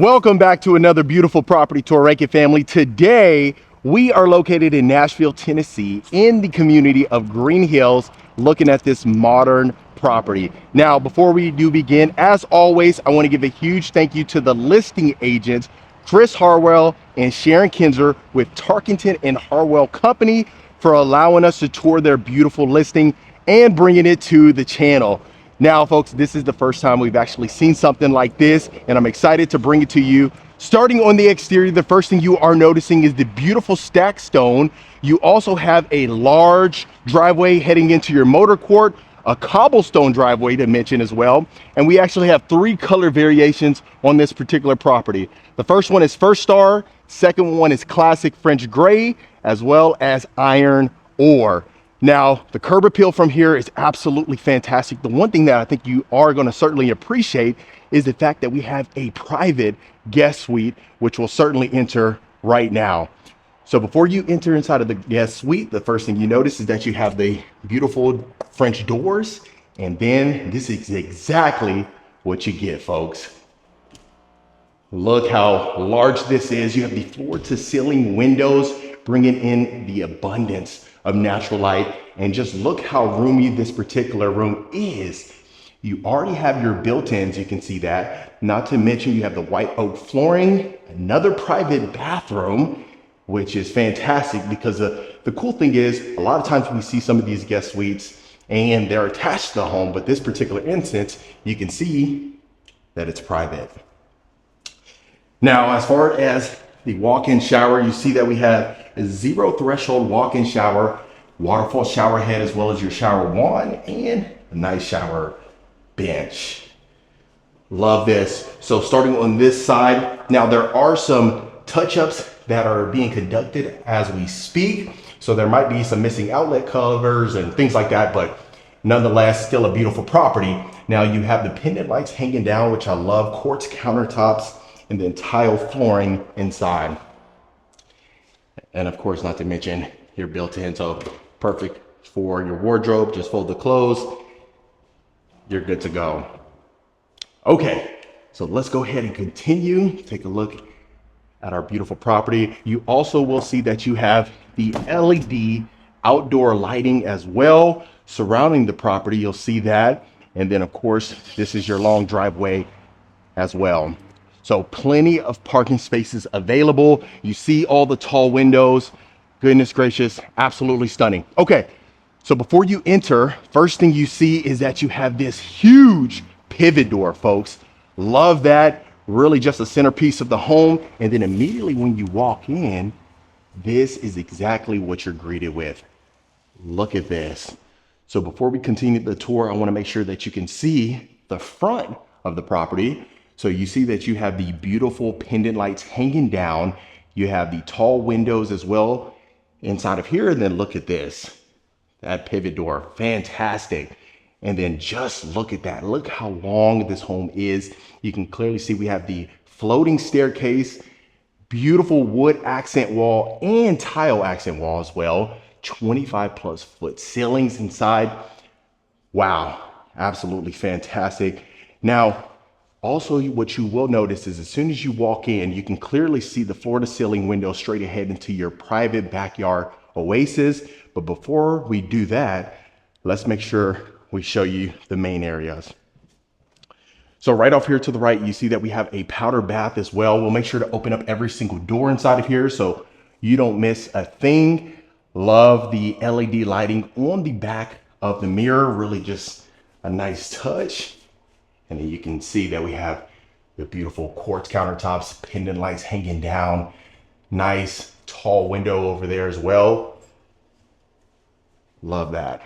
Welcome back to another beautiful property tour, Rankin family. Today, we are located in Nashville, Tennessee, in the community of Green Hills, looking at this modern property. Now, before we do begin, as always, I want to give a huge thank you to the listing agents, Chris Harwell and Sharon Kinser with Tarkington and Harwell Company, for allowing us to tour their beautiful listing and bringing it to the channel. Now, folks, this is the first time we've actually seen something like this, and I'm excited to bring it to you. Starting on the exterior, the first thing you are noticing is the beautiful stacked stone. You also have a large driveway heading into your motor court, a cobblestone driveway to mention as well. And we actually have 3 color variations on this particular property. The first one is First Star, second one is Classic French Gray, as well as Iron Ore. Now, the curb appeal from here is absolutely fantastic. The one thing that I think you are going to certainly appreciate is the fact that we have a private guest suite, which we'll certainly enter right now. So before you enter inside of the guest suite, the first thing you notice is that you have the beautiful French doors. And then this is exactly what you get, folks. Look how large this is. You have the floor to ceiling windows, bringing in the abundance of natural light, and just look how roomy this particular room is. You already have your built-ins, you can see that. Not to mention you have the white oak flooring, another private bathroom, which is fantastic because the cool thing is a lot of times we see some of these guest suites and they're attached to the home, but this particular instance, you can see that it's private. Now, as far as the walk-in shower, you see that we have a 0 threshold walk-in shower, waterfall shower head, as well as your shower wand, and a nice shower bench. Love this. So starting on this side, now there are some touch-ups that are being conducted as we speak. So there might be some missing outlet covers and things like that, but nonetheless, still a beautiful property. Now you have the pendant lights hanging down, which I love, quartz countertops, and then tile flooring inside. And of course, not to mention your built-in, so perfect for your wardrobe. Just fold the clothes, you're good to go. Okay, so let's go ahead and continue. Take a look at our beautiful property. You also will see that you have the LED outdoor lighting as well surrounding the property. You'll see that. And then of course, this is your long driveway as well. So plenty of parking spaces available. You see all the tall windows. Goodness gracious, absolutely stunning. Okay, so before you enter, first thing you see is that you have this huge pivot door, folks. Love that. Really just a centerpiece of the home. And then immediately when you walk in, this is exactly what you're greeted with. Look at this. So before we continue the tour, I want to make sure that you can see the front of the property. So you see that you have the beautiful pendant lights hanging down. You have the tall windows as well inside of here. And then look at this, that pivot door, fantastic. And then just look at that. Look how long this home is. You can clearly see we have the floating staircase, beautiful wood accent wall and tile accent wall as well. 25+ foot ceilings inside. Wow, absolutely fantastic. Now, also, what you will notice is as soon as you walk in, you can clearly see the floor to ceiling window straight ahead into your private backyard oasis. But before we do that, let's make sure we show you the main areas. So right off here to the right, you see that we have a powder bath as well. We'll make sure to open up every single door inside of here so you don't miss a thing. Love the LED lighting on the back of the mirror, really just a nice touch. And then you can see that we have the beautiful quartz countertops, pendant lights hanging down, nice tall window over there as well. Love that.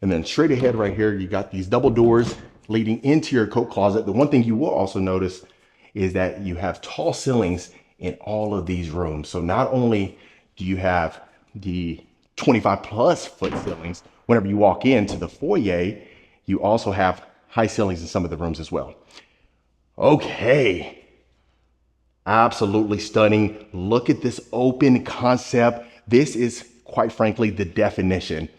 And then straight ahead right here, you got these double doors leading into your coat closet. The one thing you will also notice is that you have tall ceilings in all of these rooms. So not only do you have the 25+ foot ceilings whenever you walk into the foyer, you also have high ceilings in some of the rooms as well. Okay, absolutely stunning. Look at this open concept. This is quite frankly the definition.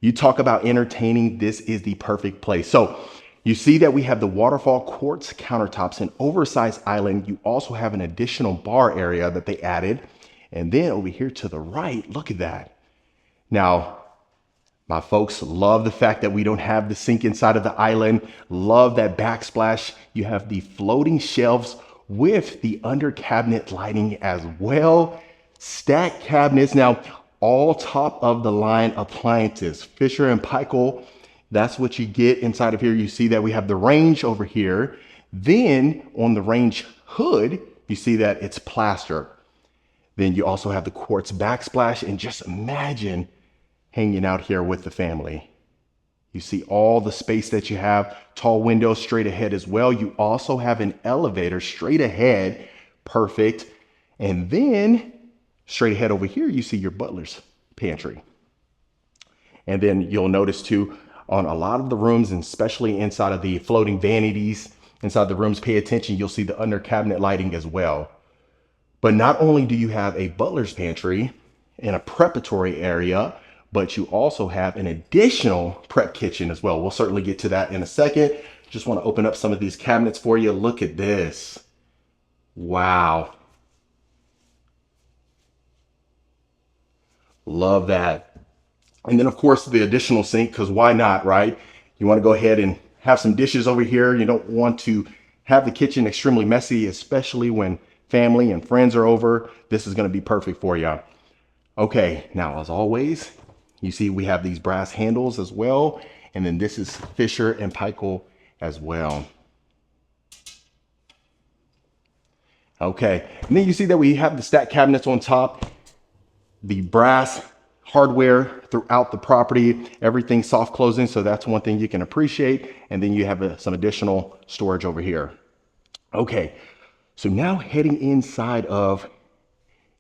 You talk about entertaining, this is the perfect place. So You see that we have the waterfall quartz countertops and oversized island. You also have an additional bar area that they added. And then over here to the right, look at that. Now, my folks love the fact that we don't have the sink inside of the island. Love that backsplash. You have the floating shelves with the under cabinet lighting as well. Stacked cabinets. Now, all top of the line appliances. Fisher and Paykel. That's what you get inside of here. You see that we have the range over here. Then on the range hood, you see that it's plaster. Then you also have the quartz backsplash, and just imagine hanging out here with the family. You see all the space that you have, tall windows straight ahead as well. You also have an elevator straight ahead, perfect. And then straight ahead over here, you see your butler's pantry. And then you'll notice too, on a lot of the rooms, and especially inside of the floating vanities, inside the rooms, pay attention, you'll see the under cabinet lighting as well. But not only do you have a butler's pantry and a preparatory area, but you also have an additional prep kitchen as well. We'll certainly get to that in a second. Just want to open up some of these cabinets for you. Look at this. Wow. Love that. And then of course the additional sink, because why not, right? You want to go ahead and have some dishes over here. You don't want to have the kitchen extremely messy, especially when family and friends are over. This is going to be perfect for you. Okay, now as always, you see we have these brass handles as well. And then this is Fisher and Paykel as well. Okay, and then you see that we have the stacked cabinets on top, the brass hardware throughout the property, everything soft closing. So that's one thing you can appreciate. And then you have some additional storage over here. Okay, so now heading inside of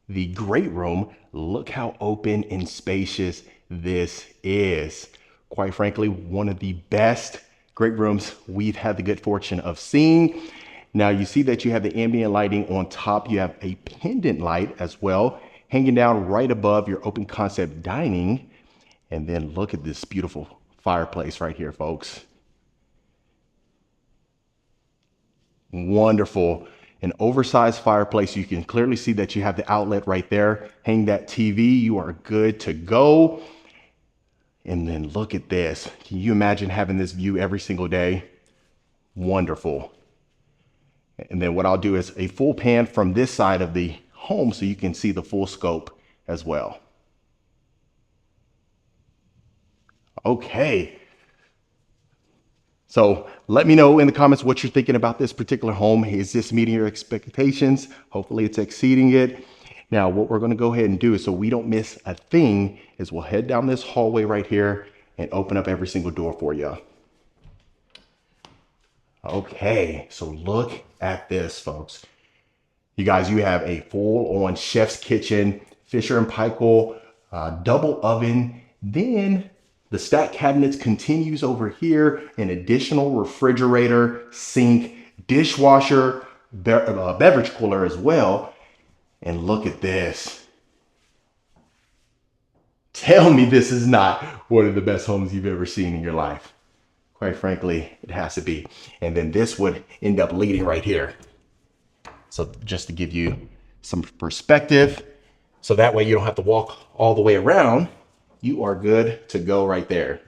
the great room, look how open and spacious this is. Quite frankly, one of the best great rooms we've had the good fortune of seeing. Now you see that you have the ambient lighting on top. You have a pendant light as well, hanging down right above your open concept dining. And then look at this beautiful fireplace right here, folks. Wonderful. An oversized fireplace. You can clearly see that you have the outlet right there. Hang that TV, you are good to go. And then look at this. Can you imagine having this view every single day? Wonderful. And then what I'll do is a full pan from this side of the home so you can see the full scope as well. Okay. So let me know in the comments what you're thinking about this particular home. Is this meeting your expectations? Hopefully it's exceeding it. Now, what we're going to go ahead and do is so we don't miss a thing is we'll head down this hallway right here and open up every single door for you. Okay, so look at this, folks. You guys, you have a full-on chef's kitchen, Fisher and Paykel, double oven. Then the stacked cabinets continues over here, an additional refrigerator, sink, dishwasher, beverage cooler as well. And look at this. Tell me this is not one of the best homes you've ever seen in your life. Quite frankly, it has to be. And then this would end up leading right here. So just to give you some perspective, so that way you don't have to walk all the way around, you are good to go right there.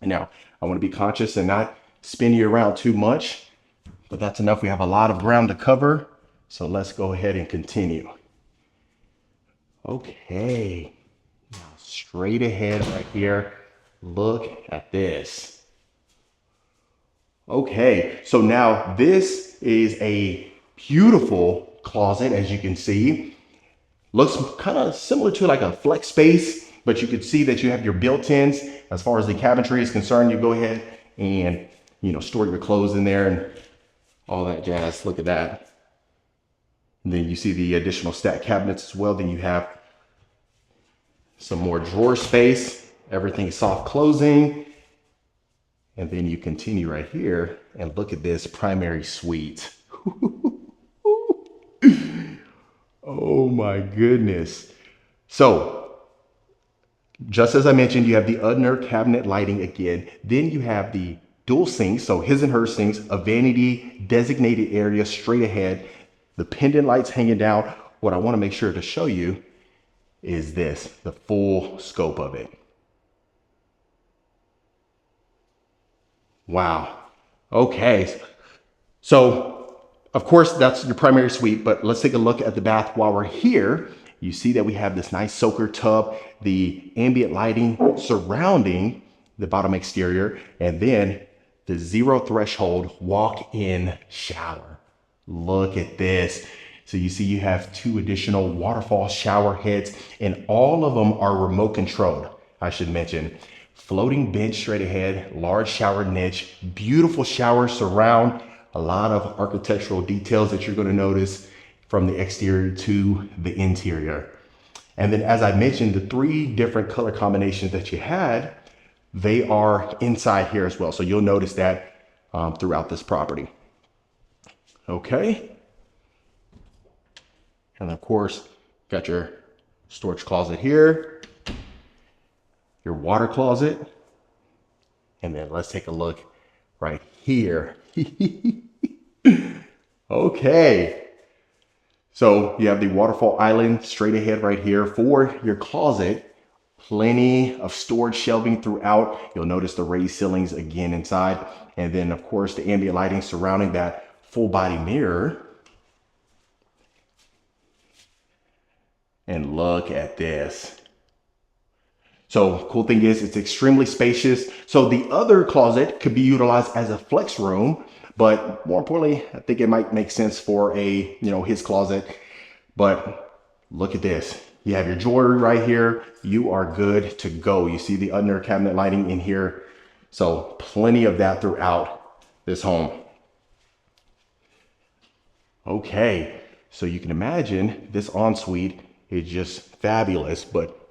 And now I want to be conscious and not spin you around too much, but that's enough. We have a lot of ground to cover. So let's go ahead and continue. Okay, now straight ahead right here. Look at this. Okay, so now this is a beautiful closet, as you can see. Looks kind of similar to like a flex space, but you can see that you have your built-ins. As far as the cabinetry is concerned, you go ahead and, store your clothes in there and all that jazz. Look at that. And then you see the additional stacked cabinets as well. Then you have some more drawer space, everything soft closing. And then you continue right here and look at this primary suite. Oh my goodness. So just as I mentioned, you have the under cabinet lighting again. Then you have the dual sinks, so his and her sinks, a vanity designated area straight ahead, the pendant lights hanging down. What I want to make sure to show you is this, the full scope of it. Wow. Okay. So of course that's your primary suite, but let's take a look at the bath while we're here. You see that we have this nice soaker tub, the ambient lighting surrounding the bottom exterior, and then the zero threshold walk-in shower. Look at this. So you see you have 2 additional waterfall shower heads, and all of them are remote controlled, I should mention. Floating bench straight ahead, large shower niche, beautiful shower surround, a lot of architectural details that you're going to notice from the exterior to the interior. And then, as I mentioned, the 3 different color combinations that you had, they are inside here as well. So you'll notice that throughout this property. Okay. And of course, got your storage closet here, your water closet, and then let's take a look right here. Okay, so you have the waterfall island straight ahead right here for your closet. Plenty of storage shelving throughout. You'll notice the raised ceilings again inside, and then of course the ambient lighting surrounding that full body mirror. And look at this. So cool thing is it's extremely spacious. So the other closet could be utilized as a flex room, but more importantly, I think it might make sense for a, his closet. But look at this. You have your jewelry right here. You are good to go. You see the under cabinet lighting in here. So plenty of that throughout this home. Okay, so you can imagine this ensuite is just fabulous, but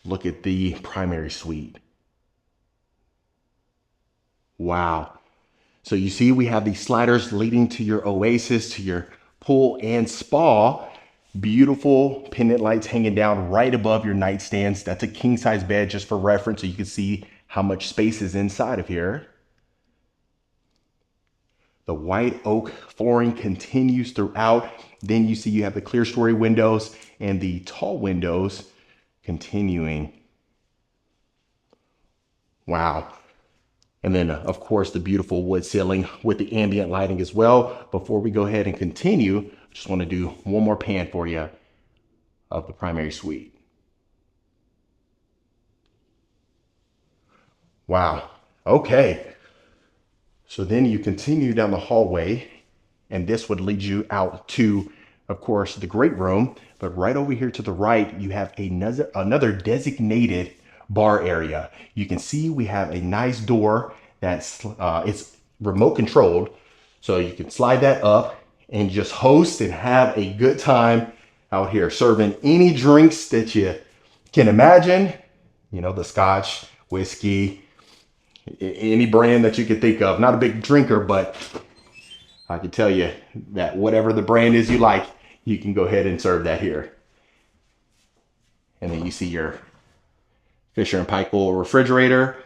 look at the primary suite. Wow. So you see we have these sliders leading to your oasis, to your pool and spa. Beautiful pendant lights hanging down right above your nightstands. That's a king size bed, just for reference, so you can see how much space is inside of here. The white oak flooring continues throughout. Then you see you have the clear story windows and the tall windows continuing. Wow. And then of course the beautiful wood ceiling with the ambient lighting as well. Before we go ahead and continue, I just want to do one more pan for you of the primary suite. Wow. Okay. So then you continue down the hallway, and this would lead you out to, of course, the great room. But right over here to the right, you have another designated bar area. You can see we have a nice door that's it's remote controlled. So you can slide that up and just host and have a good time out here, serving any drinks that you can imagine. The scotch, whiskey, any brand that you could think of. Not a big drinker, but I can tell you that whatever the brand is you like, you can go ahead and serve that here. And then you see your Fisher & Paykel refrigerator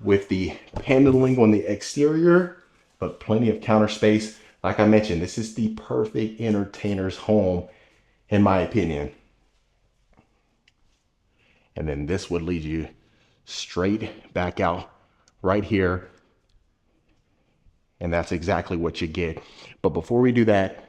with the paneling on the exterior, but plenty of counter space. Like I mentioned, this is the perfect entertainer's home, in my opinion. And then this would lead you straight back out right here. And that's exactly what you get. But before we do that,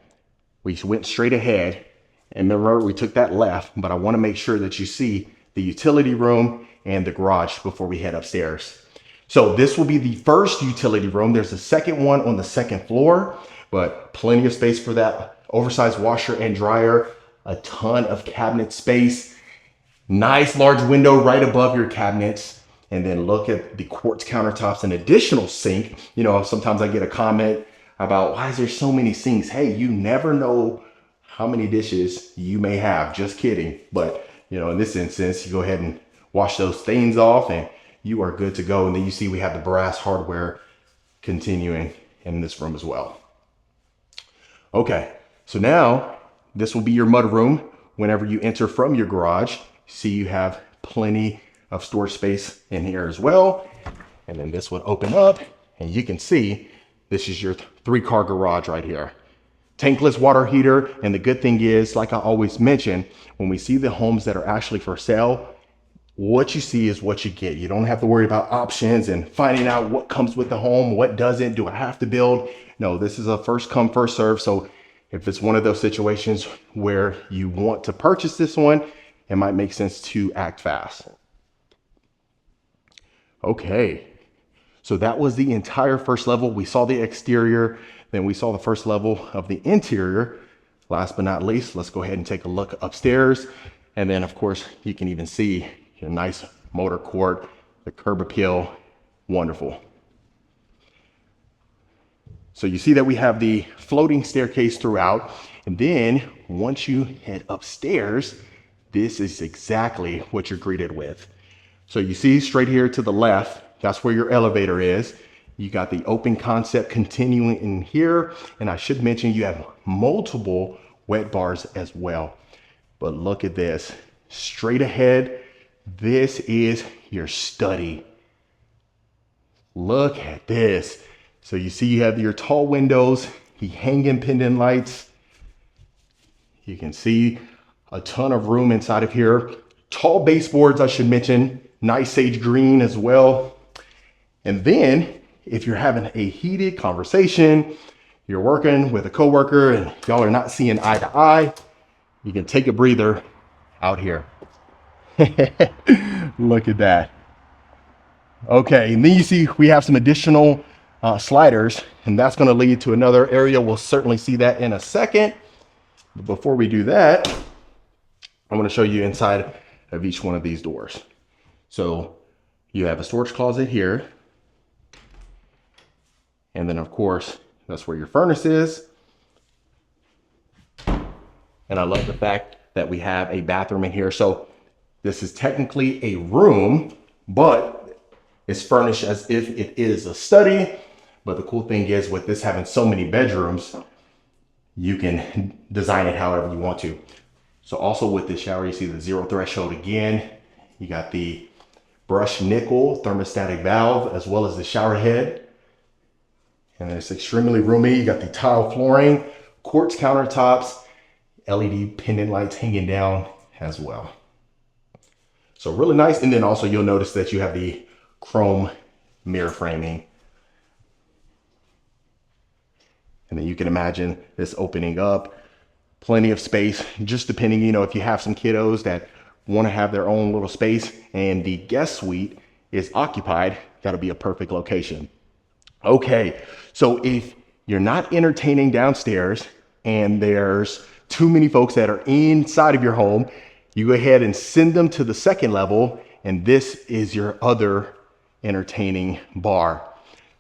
we went straight ahead. And remember, we took that left, but I want to make sure that you see the utility room and the garage before we head upstairs. So this will be the first utility room. There's a second one on the second floor, but plenty of space for that oversized washer and dryer, a ton of cabinet space, nice large window right above your cabinets. And then look at the quartz countertops, an additional sink. Sometimes I get a comment about, why is there so many sinks? Hey, you never know how many dishes you may have. Just kidding. But, in this instance, you go ahead and wash those stains off and you are good to go. And then you see we have the brass hardware continuing in this room as well. Okay, so now this will be your mud room. Whenever you enter from your garage, see you have plenty of storage space in here as well. And then this would open up And you can see this is your 3-car garage right here. Tankless water heater. And the good thing is, like I always mention, when we see the homes that are actually for sale, what you see is what you get. You don't have to worry about options and finding out what comes with the home, what doesn't. Do I have to build? No, this is a first come, first serve. So if it's one of those situations where you want to purchase this one, it might make sense to act fast. Okay, so that was the entire first level. We saw the exterior, then we saw the first level of the interior. Last but not least, let's go ahead and take a look upstairs. And then of course, you can even see your nice motor court, the curb appeal, wonderful. So you see that we have the floating staircase throughout. And then once you head upstairs, this is exactly what you're greeted with. So you see straight here to the left, that's where your elevator is. You got the open concept continuing in here. And I should mention you have multiple wet bars as well. But look at this, straight ahead, this is your study. Look at this. So you see you have your tall windows, the hanging pendant lights. You can see a ton of room inside of here. Tall baseboards, I should mention, nice sage green as well. And then if you're having a heated conversation, you're working with a coworker and y'all are not seeing eye to eye, you can take a breather out here. Look at that. Okay, and then you see we have some additional sliders, and that's going to lead to another area. We'll certainly see that in a second. But before we do that, I'm going to show you inside of each one of these doors. So you have a storage closet here. And then of course, that's where your furnace is. And I love the fact that we have a bathroom in here. So this is technically a room, but it's furnished as if it is a study. But the cool thing is with this having so many bedrooms, you can design it however you want to. So also with this shower, you see the zero threshold again. You got the brushed nickel thermostatic valve, as well as the shower head. And it's extremely roomy. You got the tile flooring, quartz countertops, LED pendant lights hanging down as well. So really nice. And then also you'll notice that you have the chrome mirror framing. And then you can imagine this opening up, plenty of space, just depending, you know, if you have some kiddos that want to have their own little space and the guest suite is occupied, that'll be a perfect location. Okay, so if you're not entertaining downstairs and there's too many folks that are inside of your home, you go ahead and send them to the second level, and this is your other entertaining bar.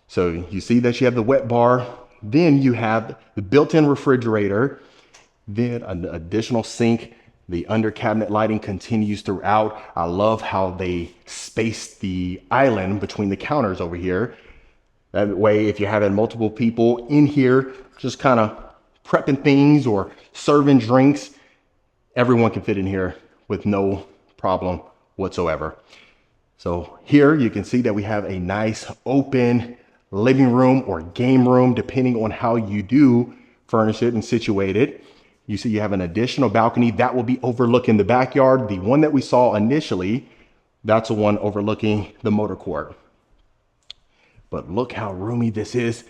So you see that you have the wet bar, then you have the built-in refrigerator, then an additional sink. The under cabinet lighting continues throughout. I love how they spaced the island between the counters over here. That way, if you're having multiple people in here, just kind of prepping things or serving drinks, everyone can fit in here with no problem whatsoever. So here you can see that we have a nice open living room or game room, depending on how you do furnish it and situate it. You see you have an additional balcony that will be overlooking the backyard. The one that we saw initially, that's the one overlooking the motor court. But look how roomy this is.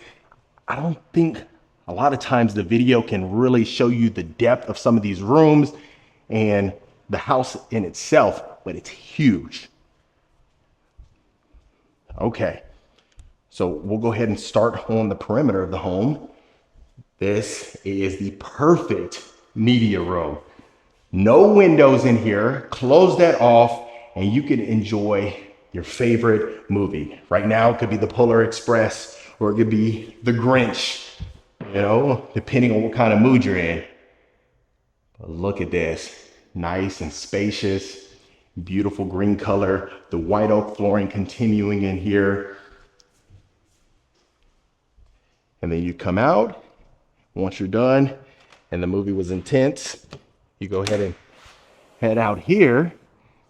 I don't think a lot of times the video can really show you the depth of some of these rooms and the house in itself, but it's huge. Okay, so we'll go ahead and start on the perimeter of the home. This is the perfect media room. No windows in here, close that off, and you can enjoy your favorite movie. Right now, it could be the Polar Express, or it could be The Grinch, you know, depending on what kind of mood you're in. But look at this, nice and spacious, beautiful green color, the white oak flooring continuing in here. And then you come out, once you're done, and the movie was intense, you go ahead and head out here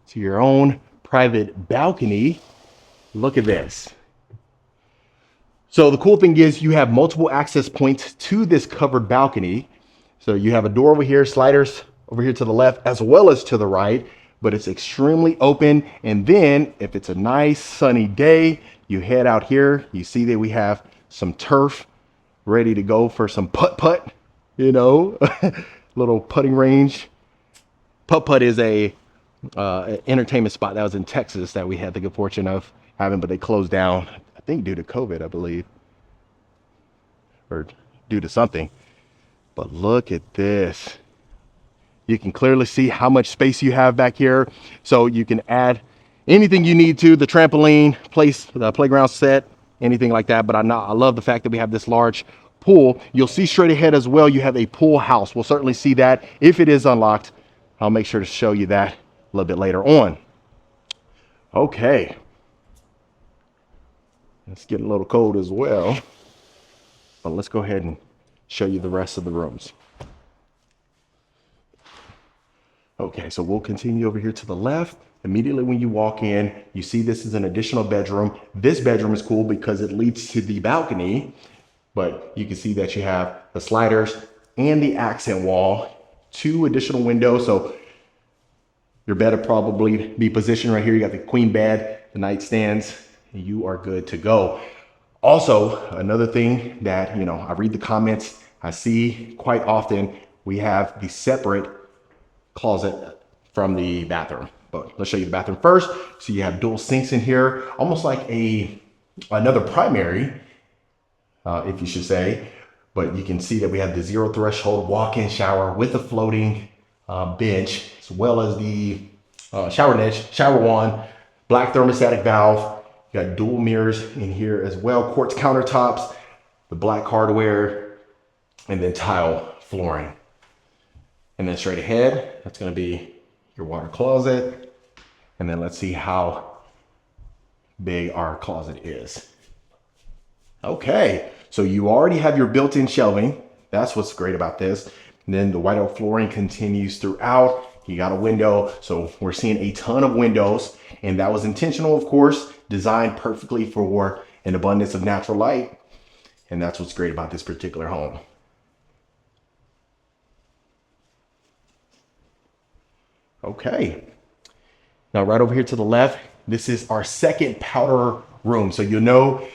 to your own private balcony. Look at this. So the cool thing is you have multiple access points to this covered balcony. So you have a door over here, sliders over here to the left as well as to the right, but it's extremely open. And then if it's a nice sunny day, you head out here, you see that we have some turf ready to go for some putt-putt, you know, little putting range. Putt-putt is a entertainment spot that was in Texas that we had the good fortune of having, but they closed down, I think due to COVID, I believe, or due to something. But look at this. You can clearly see how much space you have back here. So you can add anything you need to, the trampoline, place, the playground set, anything like that. But I love the fact that we have this large pool. You'll see straight ahead as well, you have a pool house. We'll certainly see that if it is unlocked. I'll make sure to show you that a little bit later on. Okay. It's getting a little cold as well. But let's go ahead and show you the rest of the rooms. Okay, so we'll continue over here to the left. Immediately when you walk in, you see this is an additional bedroom. This bedroom is cool because it leads to the balcony, but you can see that you have the sliders and the accent wall, 2 additional windows. So your bed will probably be positioned right here. You got the queen bed, the nightstands, and you are good to go. Also, another thing that, you know, I read the comments, I see quite often, we have the separate closet from the bathroom. But let's show you the bathroom first. So you have dual sinks in here, almost like another primary, if you should say. But you can see that we have the 0 threshold walk-in shower with a floating bench, as well as the shower niche, shower wand, black thermostatic valve. You got dual mirrors in here as well, quartz countertops, the black hardware, and then tile flooring. And then straight ahead, that's gonna be your water closet. And then let's see how big our closet is. Okay, so you already have your built-in shelving. That's what's great about this. And then the white oak flooring continues throughout. You got a window, so we're seeing a ton of windows, and that was intentional, of course, designed perfectly for an abundance of natural light. And that's what's great about this particular home. Okay, now right over here to the left, this is our second powder room. So you'll know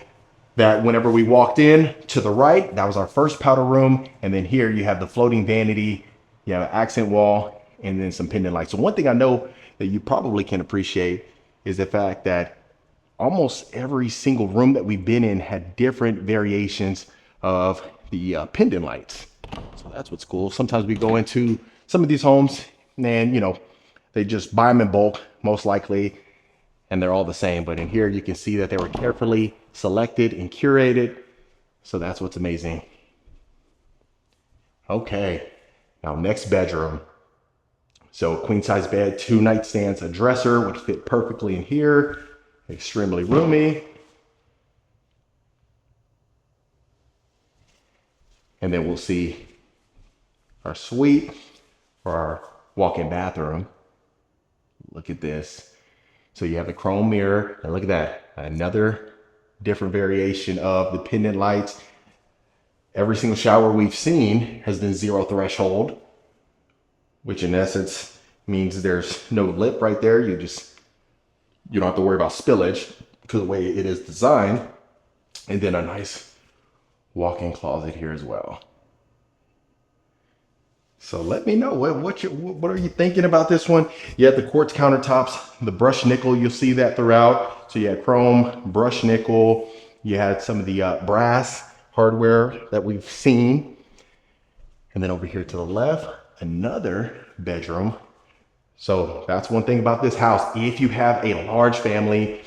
that whenever we walked in to the right, that was our first powder room. And then here you have the floating vanity, you have an accent wall, and then some pendant lights. So one thing I know that you probably can appreciate is the fact that almost every single room that we've been in had different variations of the pendant lights. So that's what's cool. Sometimes we go into some of these homes and, you know, they just buy them in bulk, most likely, and they're all the same. But in here, you can see that they were carefully selected and curated. So that's what's amazing. Okay, now next bedroom. So queen size bed, 2 nightstands, a dresser would fit perfectly in here. Extremely roomy. And then we'll see our suite or our walk-in bathroom. Look at this. So you have the chrome mirror, and look at that. Another different variation of the pendant lights. Every single shower we've seen has been 0 threshold, which in essence means there's no lip right there. You don't have to worry about spillage because of the way it is designed. And then a nice walk-in closet here as well. So let me know, what are you thinking about this one? You have the quartz countertops, the brushed nickel, you'll see that throughout. So you had chrome, brushed nickel, you had some of the brass hardware that we've seen. And then over here to the left, another bedroom. So that's one thing about this house. If you have a large family,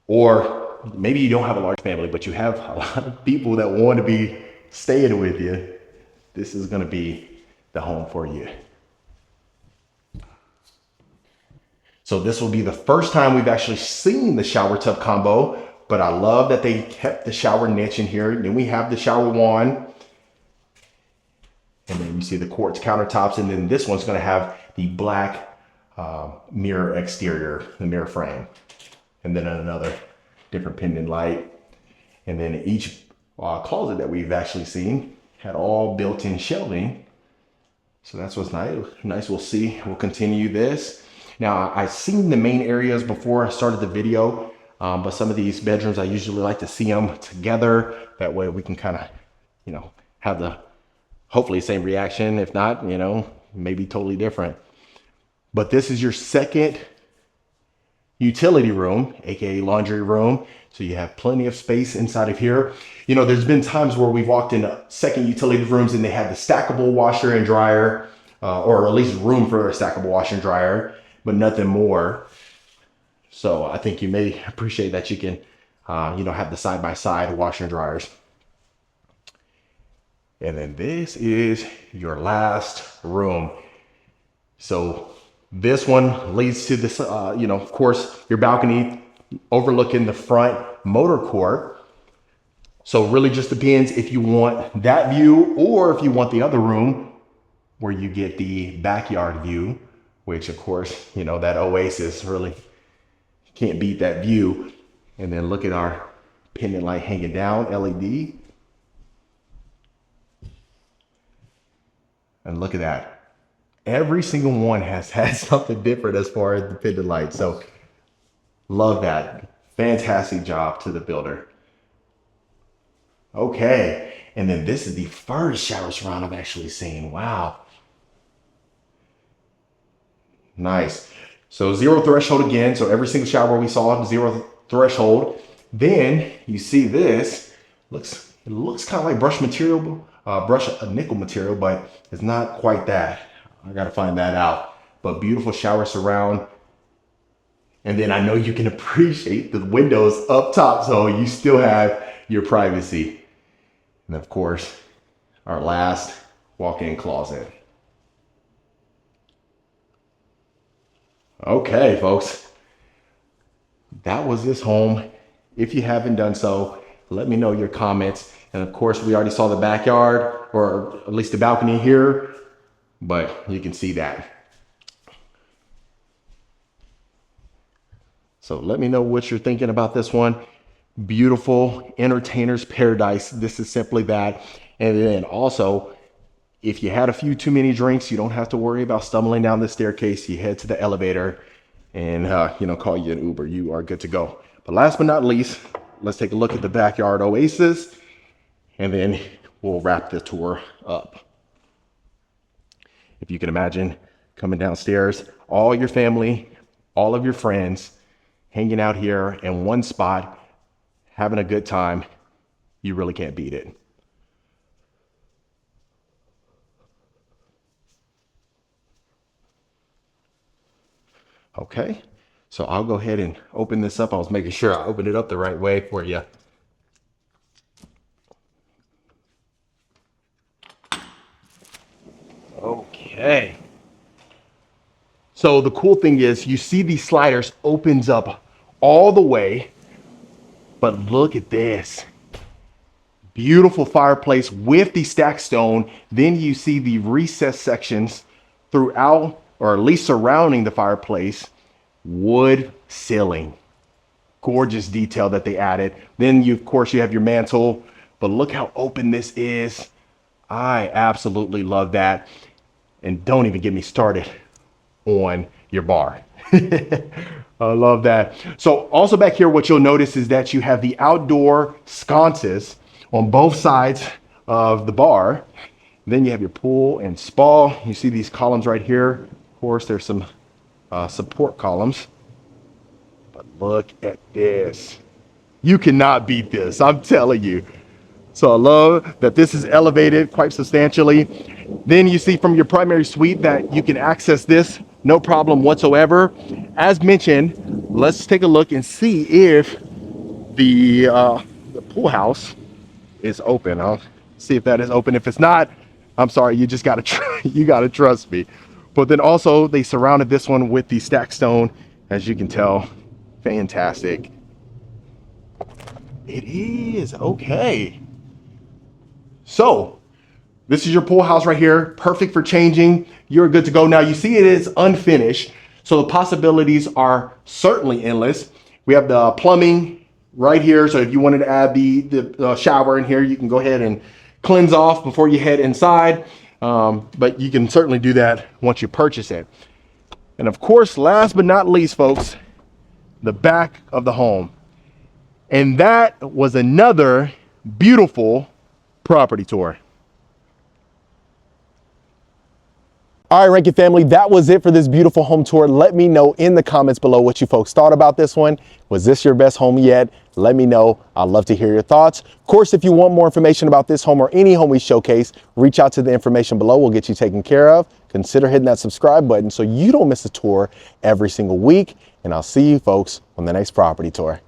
or maybe you don't have a large family, but you have a lot of people that want to be staying with you, this is going to be the home for you. So this will be the first time we've actually seen the shower tub combo, but I love that they kept the shower niche in here. Then we have the shower wand, and then you see the quartz countertops, and then this one's going to have the black mirror exterior, the mirror frame, and then another different pendant light. And then each closet that we've actually seen had all built-in shelving. So that's what's nice. We'll see. We'll continue this. Now, I've seen the main areas before I started the video, but some of these bedrooms, I usually like to see them together. That way we can kind of, you know, have the hopefully same reaction. If not, you know, maybe totally different. But this is your second utility room, aka laundry room. So you have plenty of space inside of here. You know, there's been times where we've walked into second utility rooms and they have the stackable washer and dryer, or at least room for a stackable washer and dryer, but nothing more. So I think you may appreciate that you can, you know, have the side-by-side washer and dryers. And then this is your last room. So this one leads to this, you know, of course, your balcony overlooking the front motor court. So it really just depends if you want that view or if you want the other room where you get the backyard view, which of course, you know, that oasis really can't beat that view. And then look at our pendant light hanging down, LED. And look at that. Every single one has had something different as far as the pendant light. So love that. Fantastic job to the builder. Okay. And then this is the first shower surround I've actually seen. Wow. Nice. So zero threshold again. So every single shower we saw, zero threshold. Then you see this. It looks kind of like brush material, nickel material, but it's not quite that. I got to find that out. But beautiful shower surround. And then I know you can appreciate the windows up top, so you still have your privacy. And of course, our last walk-in closet. Okay, folks, that was this home. If you haven't done so, let me know your comments. And of course, we already saw the backyard, or at least the balcony here, but you can see that. So let me know what you're thinking about this one. Beautiful entertainer's paradise. This is simply that. And then also, if you had a few too many drinks, you don't have to worry about stumbling down the staircase. You head to the elevator and, you know, call you an Uber. You are good to go. But last but not least, let's take a look at the backyard oasis, and then we'll wrap the tour up. If you can imagine coming downstairs, all your family, all of your friends hanging out here in one spot, having a good time, you really can't beat it. Okay, so I'll go ahead and open this up. I was making sure I opened it up the right way for you. Okay. So the cool thing is you see these sliders opens up all the way, but look at this. Beautiful fireplace with the stacked stone. Then you see the recessed sections throughout, or at least surrounding the fireplace, wood ceiling. Gorgeous detail that they added. Then you, of course, you have your mantle, but look how open this is. I absolutely love that. And don't even get me started on your bar. I love that. So also back here, what you'll notice is that you have the outdoor sconces on both sides of the bar. Then you have your pool and spa. You see these columns right here. Of course, there's some support columns. But look at this. You cannot beat this, I'm telling you. So I love that this is elevated quite substantially. Then you see from your primary suite that you can access this no problem whatsoever. As mentioned, let's take a look and see if the pool house is open. I'll see if that is open. If it's not, I'm sorry, you just gotta you gotta trust me. But then also they surrounded this one with the stacked stone, as you can tell. Fantastic. It is okay. So this is your pool house right here, perfect for changing. You're good to go. Now you see it is unfinished, so the possibilities are certainly endless. We have the plumbing right here. So if you wanted to add the shower in here, you can go ahead and cleanse off before you head inside. But you can certainly do that once you purchase it. And of course, last but not least, folks, the back of the home. And that was another beautiful property tour. All right, Rankin family, that was it for this beautiful home tour. Let me know in the comments below what you folks thought about this one. Was this your best home yet? Let me know. I'd love to hear your thoughts. Of course, if you want more information about this home or any home we showcase, reach out to the information below. We'll get you taken care of. Consider hitting that subscribe button so you don't miss a tour every single week. And I'll see you folks on the next property tour.